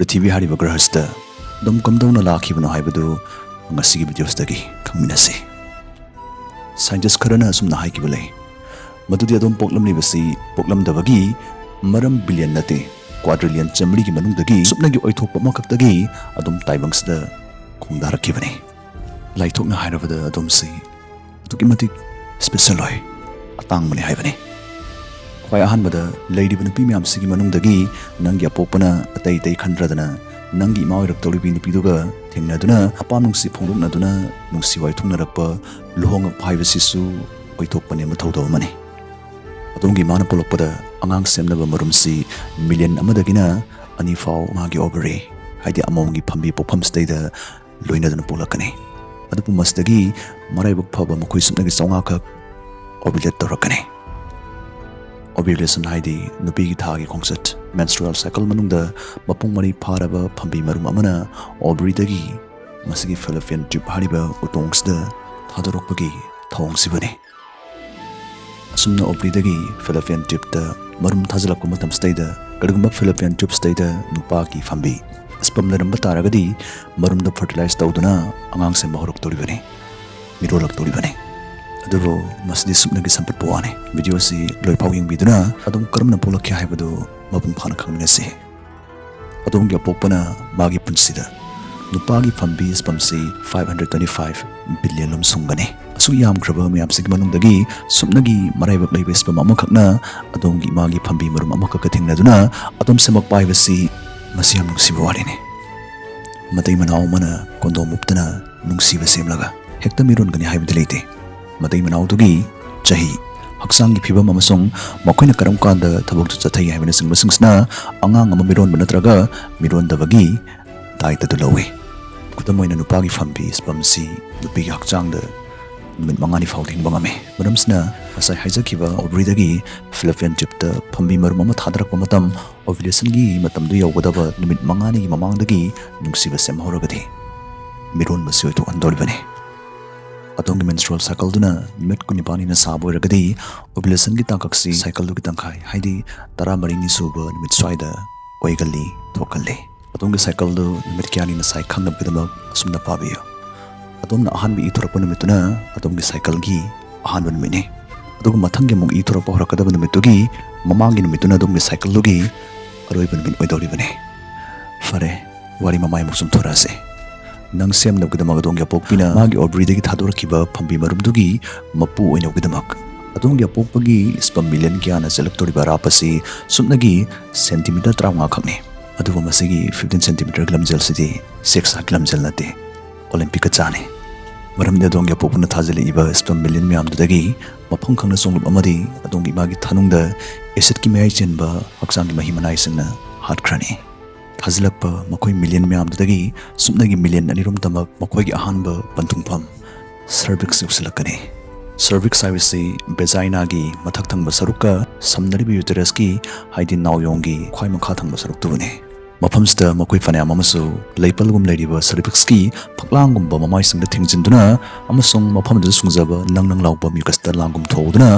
पृथ्वी हारिब ग्रहस्थ दम कमदौना लाखिबनो हाइबदु ngasi videosdagi khangminase scientist kharana asumna haikibulai madudi adom poklamni basi poklamdabagi maram billion nate quadrillion chamri gi manungdagi supnagi oithokpa makakdagi adom taibangsda khongdarakibane laithokna hairabada adom si tukimati special oi atangmani haibane khwai ahanbada leidibun pi myam sigi manungdagi nangi apopana atai tai khandradana nangi maoirak tolibi nupiduga thengna apam nungsi phongdokna nungsi wai thungnarakpa luhongak phaibasisu oithokpane mathaudo mane adongi mana polokpada angang semnaba marumsi million amadagina ani fau magi ovary haidi amongi phambi pokpham state loinaduna polakane adupu mastagi maraibuk phaba mokoi sumnagi sawnga khak ovulate torakane ovulation haidi nupi gi thagi khongsat menstrual cycle manungda mapung mari pharaba phambi marum amana ovary dagi masigi fallopian tube hariba utongsda thadorokpagi thawngsibane asumna ovary dagi fallopian tube da marum thajalakpa matam stage kadugumba fallopian tube stage nupa ki phambi sperm laramba taragadi marum da fertilize tawduna angang se mahorok toribane mirolak toribane adubo masdi sumna gi sampat poane video si loi pawing biduna adum karamna polakya haibadu mapung phana khangminase adum gi apopana magi punsida nupagi phambi sperm si 525 billion lum sungane asu yam graba myam sig manungdagi sumnagi maraibak leibe sperm amakhakna adum gi magi phambi marum amakaka thingnaduna adum semak paibasi masiyam nungsiba warine matai manau mana kondo muptana nungsiba semlaga hekta miron gani haibdi leite matai manau dugi chahi haksang gi phibam amasong makoina karam kanda thabok chathai haibena singba singsna angang ama miron banatraga miron dabagi taita du lawe kudamoina nupagi phambi sperm si nupi gi haksang da min mangani fauding bangame maramsna asai haijakiba ovary dagi fallopian tube da phambi marum ama thadarakpa matam ovulation gi matam du yawgadaba numit mangani gi mamangdagi nungsiba semhoragadi miron basi oitu andolbane adongi menstrual cycle duna met kunipani na sabo ragadi ovulation gi takaksi cycle du gi tangkhai haidi tara maringi suba numit swaida oigali thokalle adongi cycle du numit kyani na sai khangnam bidama sumna pabiyo adomna ahanbi ithorapa numituna adongi cycle gi ahanba numine adugu mathangi mung ithorapa horakadaba numitugi mamangi numituna adongi cycle lugi aroiba numit oidoribane fare wari mamai muksum thorase nang sem nabgidamag adongi apokpina magi ovary dagi thadorakiba phambi marumdugi mapu oinogidamag adongi apokpagi sperm million gyana jalaktoriba rapasi sumnagi centimeter 35 khakne adugo masigi 15 centimeter glamjel sidi 6 glamjel nate olympic chane maramde adongi apokpuna thajali iba sperm million myamdagi mafang khangna songlup amadi adongi magi thanungda acid ki mayai chenba haksangi mahimanai singna hatkrani thazilakpa makoi million myamdagi sumnagi million anirum tamak makoi gi ahanba pantungpham cervix usilakane cervix haibasi vagina gi mathak thangba sarukka samnaribi uterus ki haidi nawyong gi khwai makha thangba saruk tubune mafamsta makoi fanayam amasu leipalgum leiriba cervix ki phaklangumba mamai singda thingjinduna amasong mafamda sungjaba nangnang lawpa mucus ta langum thoduna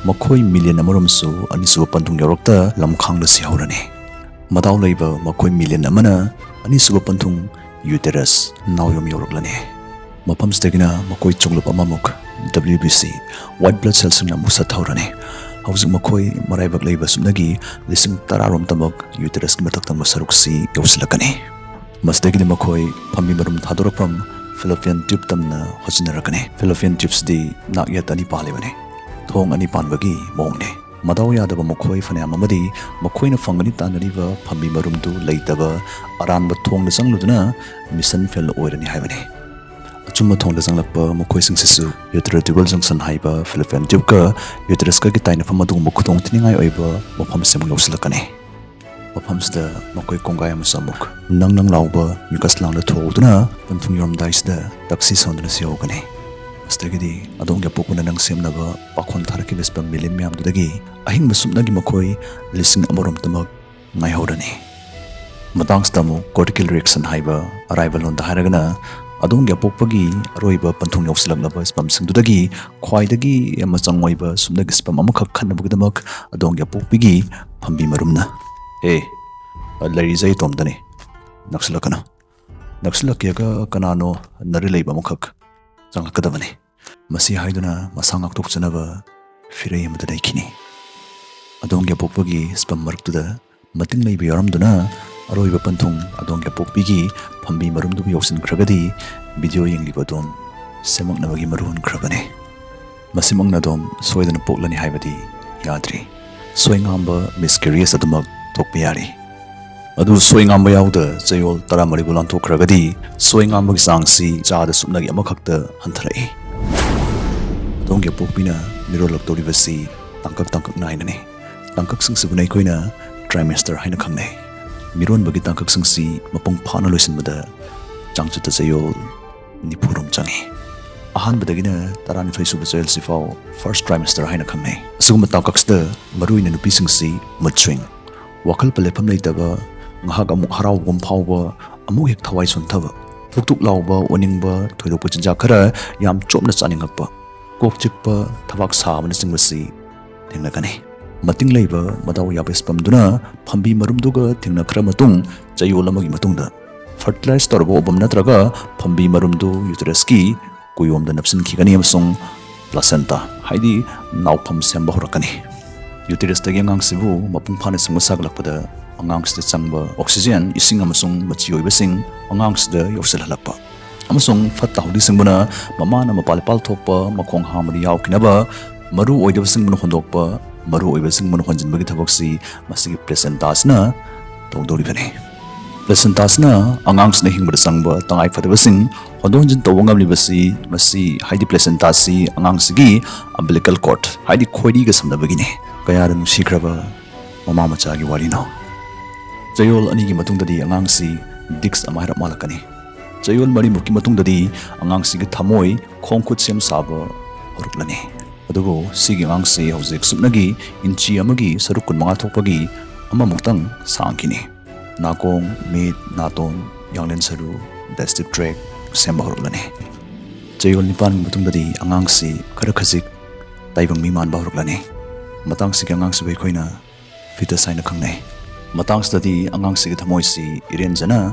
makoi million amarumsu anisuba pantung yorokta lamkhangda sihorane madau leiba makoi million amana anisuba pantung uterus nawyom yoroklane mafamstagina makoi chunglup amamuk WBC white blood cells na musa thorane hauzik makoi maraibak leiba sumnagi lising tararom tamak uterus ki matak tangma saruksi yosilakane masdagini makoi phambi marum thadorakpam fallopian tube tamna hojinarakane fallopian tubes di nakyat ani palebane thong ani panbagi mongne madau yadaba makoi fanayam amadi makoina fangani tanariba phambi marum du leitaba aranba thong na changluduna mission fail oirani haibane achumma thong da changlakpa makoi singsisu uterotubal junction haiba fallopian tube ka uterus ka gi taina famadu mukhutong tiningai oiba mafam semung yosilakane mafamsda makoi kongai amasamuk nangnang lawba mucus langda thoduna panthung yorum daisda taksi sondna siogane astagidi adongi apokuna nang semnaba pakhon tharaki vespa million myamdagi ahing masumnagi makoi lising amorom tamak ngai horani matangstamu cortical reaction haiba arrival on the haragana adongi apokpagi aroiba panthung yoksilaknaba spam singdudagi khwaidagi amachangmoiba sumnagi spam amakhak khannabugidamak adongi apokpigi phambi marumna larizai tomdani Naksilakana. Naksilakyaga kanano narilay bamukak. Zangakadabani. Masi haiduna masangak tuksanaba firay amada daikini. Adongya pokpagi spam marktuda mating lay biyaramduna aroiba pantung adongya pokpigi pambi marumdubi yoksin kragadi video yung libadom semak nabagi marun krabani. Masimang nadom soydana poklani haibadi yadri. Soingamba miscarriage adumak tokpiyari. Adu soingamba yauda chayol taramari bulan tokragadi soingamba gisangsi chada supnagi amakakta hantarai. Adongya pokpina mirolaktoribasi tangkak nainani. Tangkak singsibunay koina trimester haina khangnay. Miron bagi tangkak singsi mapung phana loisinbada changchata chayol nipurom changi. Ahan badagina tarani faisuba chayol sifao first trimester haina khangnay. Asuguma tangkaksda maruina nupi singsi mutchwing. Wakal palepam leitaba ngahak amuk harawgum phawba amuk hek thawai suntaba. Tuktuk lawba oningba thoidokpa chinjak khara yam chopna chaningakpa. Kok chikpa thabak sabana singbasi thengnakani. Mating layba madaw yapes pamduna pambi marumduga tingna khara matung chayol amagi matungda fertilize torbo obam natraga pambi marumdu uteruski kuyomda napsin khigani amasung placenta haidi nawpham semba horakani. Uterus tagi angangsibu mapung phane singma saglakpada angangsida changba oxygen ising amasung machi oibasing angangsida yokselhalakpa amasung fatta hudi singbuna mamana mapalpal thokpa makhong hamari yawkinaba maru oidaba singbuna hondokpa maru oibasing mun honjinbagi thabaksi masigi placentasna tongdoribani. Placentasna angangsna hingbada sangba tangai fadabasing hondonjin tawangam libasi masi haidi placentasi angangsigi umbilical cord haidi khoidi ga samnabagini kayara nusikraba mama machagi warino. Chayol anigi matungdadi angangsi dix amahira malakani. Chayol mari muki matungdadi angangsigi thamoi khongkhut sem saba horuklani. Adugo sigi angangsi hauzik supnagi inchi amagi saruk kun manga thokpagi ama muktang sangkini. Nakong mid naton yanglen saru digestive tract semba horuklani. Chayol nipan matungdadi angangsi khara khazik taibang mi man ba horuklani. Matang sigi angangsi bekoina fetus haina khangnai. Matang study angang sige thamoisi irenjana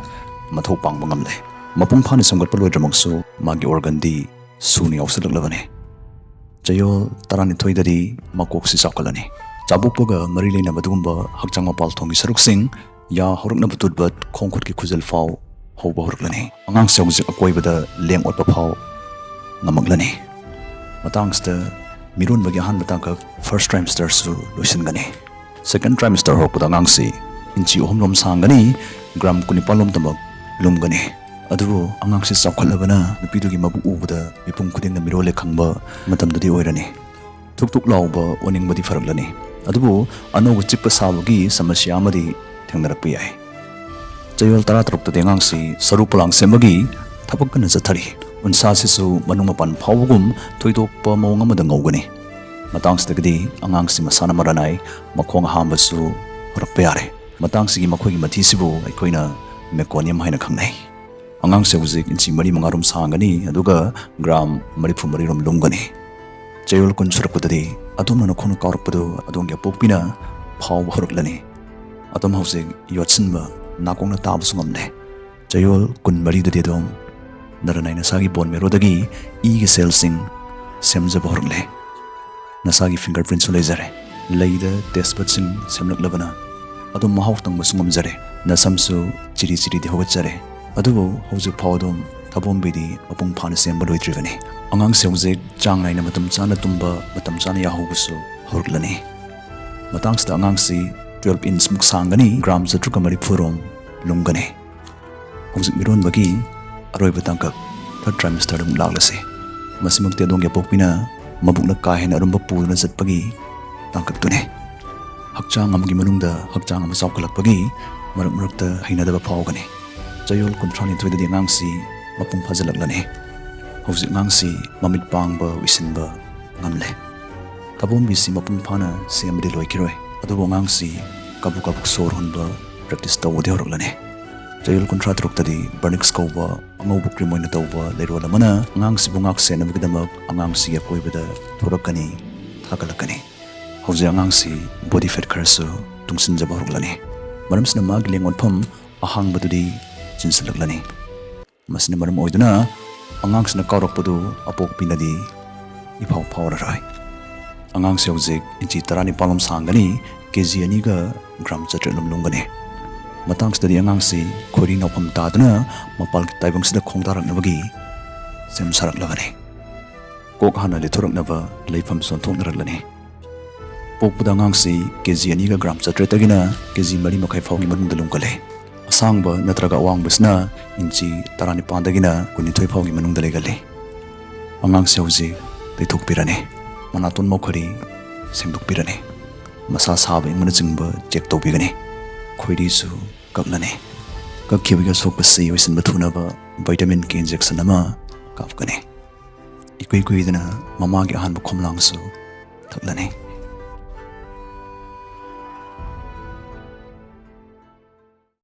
mathau pangba ngamle. Mapung phane samgatpa loidramangsu magi organ di suni awsalaklabane. Chayol tarani thoidari makoksi sakkalani. Chabukpaga mari leina badugumba hakchang mapal thongi saruksing ya horukna bututbat khongkhut ki khujal faw hawba horuklani. Angang sawjik akoibada leng otpa faw ngamaglani. Matangsta mirun bagi han batangka first trimester su loisingani. Second trimester hokpada angangsi inchi ohomlom sangani gram kunipalom tamak lumgani. Adubu angangsi sakhalabana nupidugi mabu ubada mipum khudingna mirole khangba matamdadi oirani. Tuktuk lawba oningbadi faraklani. Adubu anobu chikpa sabagi samasya amadi thengnarakpa yai. Chayol taratarukta angangsi saru pulang semagi thabakkan jathari. Unsasisu manumapan phawgum thoidokpa mawng amada ngawgani. Matangsidagadi angangsi masana maranay makhong hambasu horakpa yare. Matangsigi makhoigi mathisibu aikoina meconium haina khangnai. Angangsi hauzik inchi mari mangarum sangani aduga gram marifu marirom lumgani. Chayol kun surakpadadi adumna nakhona kaurakpadu adongya pokpina phaw horaklani. Adum hauzik yotsinba nakongna tabasu ngamne. Chayol kun maridadi adom naranay nasagi bone marrow-dagi igi cellsing semjaba horakle. Nasagi fingerprints ulezare. Layda test buds sing semlaklabana. Adum mahautang masungumzare. Nasamsu chiri di hawachare. Adubo hauzik phawadum thabombidi mapung phana semba loidrivani. Angang se hauzik chang naina matam chana tumba matam chana yahubusu horuklani. Matangsda angang si 12 inch muk sangani gram zatrukamari phurom lumgani. Hauzik miron bagi aroi batangkak third trimester dum laglasi. Masimukti adongya pokpina mabukna kahena arumba puduna zatpagi tangkaktune. Hakchang amagi manungda hakchang ama sawkalakpagi marak-marakta hainadaba phawgani. Chayol kuntrani thoidadi angangsi mapung phajalaklani. Hauzik angangsi mamit pangba wisinba ngamle. Tabombisi mapung phana semdi loikiroi. Adubo angangsi kabuk sor honba practice tawde horaklani. Chayol kuntra truktadi bernix kauba angau bukri moina tawba lerola mana angangsi bungak sena bigdamak angangsi yakoibada thorakani thakalakani. Hauzik angangsi body fat kharsu tungsin jaba horaklani. Maramsina mag lengon pham ahang badudi ꯆꯤꯟꯁꯤꯜꯂꯛꯂꯅꯤ꯫ ꯃꯁꯤꯅ ꯃꯔꯝ ꯑꯣꯏꯗꯨꯅ ꯑꯉꯥꯡꯁꯤꯅ ꯀꯥꯎꯔꯛꯄꯗꯨ ꯑꯄꯣꯛꯄꯤꯅꯗꯤ ꯏꯐꯥꯎ ꯐꯥꯎꯔꯔꯣꯏ꯫ ꯑꯉꯥꯡꯁꯤ ꯍꯧꯖꯤꯛ ꯏꯟꯆꯤ 19 ꯁꯥꯡꯒꯅꯤ, KG 2ꯒ gram 700 ꯂꯨꯝꯒꯅꯤ꯫ ꯃꯇꯥꯡꯁꯤꯗꯗꯤ ꯑꯉꯥꯡꯁꯤ ꯈꯣꯏꯔꯤ ꯅꯥꯎꯐꯝ ꯇꯥꯗꯨꯅ ꯃꯄꯥꯜꯒꯤ ꯇꯥꯏꯕꯪꯁꯤꯗ ꯈꯣꯡꯗꯥꯔꯛꯅꯕꯒꯤ ꯁꯦꯝ ꯁꯥꯔꯛꯂꯒꯅꯤ꯫ ꯀꯣꯛ ꯍꯥꯟꯅ ꯂꯤꯊꯣꯔꯛꯅꯕ ꯂꯩꯐꯝ ꯆꯣꯟꯊꯣꯛꯅꯔꯛꯂꯅꯤ꯫ ꯄꯣꯛꯄꯗ ꯑꯉꯥꯡꯁꯤ KG 2ꯒ ꯒ꯭ꯔꯥꯝ 700ꯇꯒꯤꯅ KG 3.5 ꯐꯥꯎꯒꯤ ꯃꯅꯨꯡꯗ ꯂꯨꯝꯒꯜꯂꯤ꯫ ꯑꯁꯥꯡꯕ ꯅꯠꯇ꯭ꯔꯒ ꯑꯋꯥꯡꯕꯁꯤꯅ ꯏꯟꯆꯤ 19ꯗꯒꯤꯅ 22 ꯐꯥꯎꯒꯤ ꯃꯅꯨꯡꯗ ꯂꯩꯒꯜꯂꯤ꯫ ꯑꯉꯥꯡꯁꯤ ꯍꯧꯖꯤꯛ ꯇꯩꯊꯣꯛꯄꯤꯔꯅꯤ, ꯃꯅꯥꯇꯣꯟ ꯃꯧꯈꯔꯤ ꯁꯦꯡꯗꯣꯛꯄꯤꯔꯅꯤ, ꯃꯁꯥ ꯁꯥꯕ ꯏꯪꯕꯅꯆꯤꯡꯕ ꯆꯦꯛ ꯇꯧꯕꯤꯒꯅꯤ, ꯈꯣꯏꯔꯤꯁꯨ ꯀꯛꯂꯅꯤ꯫ ꯀꯛꯈꯤꯕꯒꯤ ꯑꯁꯣꯛꯄꯁꯤ ꯑꯣꯏꯁꯤꯟꯕ ꯊꯨꯅꯕ ꯚꯤꯇꯥꯃꯤꯟ K ꯏꯟꯖꯦꯛꯁꯟ ꯑꯃ ꯀꯥꯞꯀꯅꯤ꯫ ꯏꯀꯨꯏ ꯀꯨꯏꯗꯅ ꯃꯃꯥꯒꯤ ꯑꯍꯥꯟꯕ ꯈꯣꯝꯂꯥꯡꯁꯨ ꯊꯛꯂꯅꯤ꯫